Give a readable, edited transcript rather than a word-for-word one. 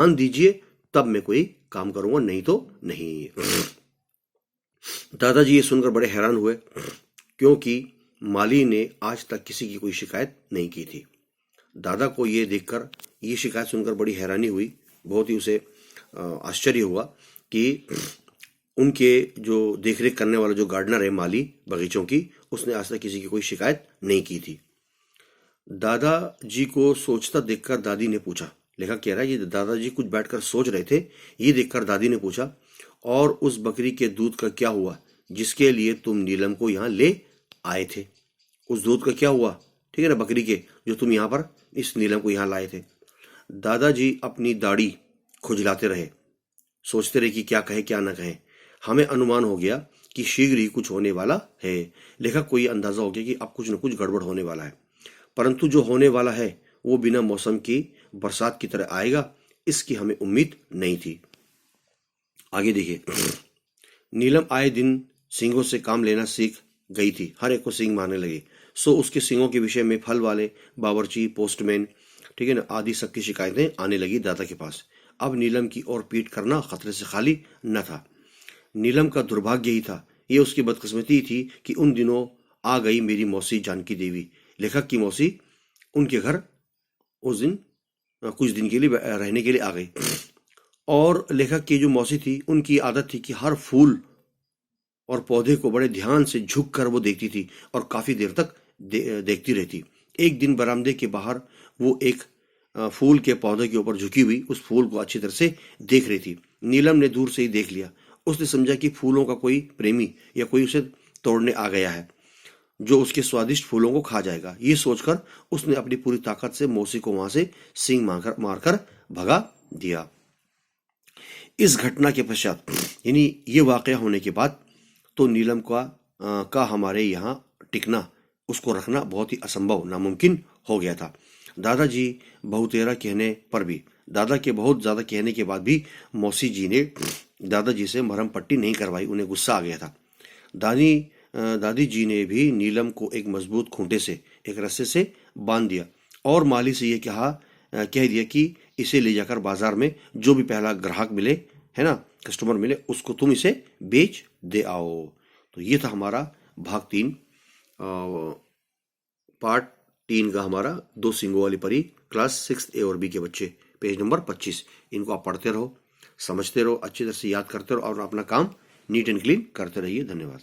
ध्यान दीजिए, तब मैं कोई काम करूंगा, नहीं तो नहीं। दादाजी ये सुनकर बड़े हैरान हुए, क्योंकि माली ने आज तक किसी की कोई शिकायत नहीं की थी। दादा को ये देखकर, ये शिकायत सुनकर बड़ी हैरानी हुई, बहुत ही उसे आश्चर्य हुआ कि उनके जो देखरेख करने वाला जो गार्डनर है माली बगीचों की, उसने आज तक किसी की कोई शिकायत नहीं की थी। दादाजी को सोचता देखकर दादी ने पूछा, लेखक कह रहा है ये दादाजी कुछ बैठकर सोच रहे थे, ये देखकर दादी ने पूछा, और उस बकरी के दूध का क्या हुआ जिसके लिए तुम नीलम को यहाँ ले आए थे? उस दूध का क्या हुआ, ठीक है ना, बकरी के, जो तुम यहाँ पर इस नीलम को यहाँ लाए थे। दादाजी अपनी दाढ़ी खुजलाते रहे, सोचते रहे कि क्या कहे क्या न कहे। हमें अनुमान हो गया कि शीघ्र ही कुछ होने वाला है। लेखक को यह अंदाजा हो गया कि अब कुछ न कुछ गड़बड़ होने वाला है, परंतु जो होने वाला है वो बिना मौसम की बरसात की तरह आएगा, इसकी हमें उम्मीद नहीं थी। आगे देखिए, नीलम आए दिन सींगों से काम लेना सीख गई थी, हर एक को सींग मारने लगी। सो उसके सींगों के विषय में फल वाले, बावर्ची, पोस्टमैन, ठीक है ना, आदि सबकी शिकायतें आने लगी दादा के पास। अब नीलम की ओर पीट करना खतरे से खाली न था। नीलम का दुर्भाग्य ही था, ये उसकी बदकिस्मती थी कि उन दिनों आ गई मेरी मौसी जानकी देवी, लेखक की मौसी, उनके घर उस दिन कुछ दिन के लिए रहने के लिए आ गई। और लेखक की जो मौसी थी, उनकी आदत थी कि हर फूल और पौधे को बड़े ध्यान से झुक कर वो देखती थी और काफी देर तक देखती रहती। एक दिन बरामदे के बाहर वो एक फूल के पौधे के ऊपर झुकी हुई उस फूल को अच्छी तरह से देख रही थी। नीलम ने दूर से ही देख लिया। उसने समझा कि फूलों का कोई प्रेमी या कोई उसे तोड़ने आ गया है जो उसके स्वादिष्ट फूलों को खा जाएगा। ये सोचकर उसने अपनी पूरी ताकत से मौसी को वहां से सींग मारकर भगा दिया। इस घटना के पश्चात, यानी ये वाकया होने के बाद, तो नीलम का हमारे यहाँ टिकना, उसको रखना बहुत ही असंभव, नामुमकिन हो गया था। दादाजी बहुतेरा कहने पर भी, दादा के बहुत ज्यादा कहने के बाद भी मौसी जी ने दादाजी से मरहम पट्टी नहीं करवाई। उन्हें गुस्सा आ गया था। दादी जी ने भी नीलम को एक मजबूत खूंटे से, एक रस्से से बांध दिया और माली से ये कह दिया कि इसे ले जाकर बाजार में जो भी पहला ग्राहक मिले, है ना, कस्टमर मिले, उसको तुम इसे बेच दे आओ। तो ये था हमारा भाग 3, पार्ट 3 का हमारा 2 सींगों वाली परी, क्लास 6 ए और बी के बच्चे, पेज नंबर 25। इनको आप पढ़ते रहो, समझते रहो, अच्छी तरह से याद करते रहो और अपना काम नीट एंड क्लीन करते रहिए। धन्यवाद।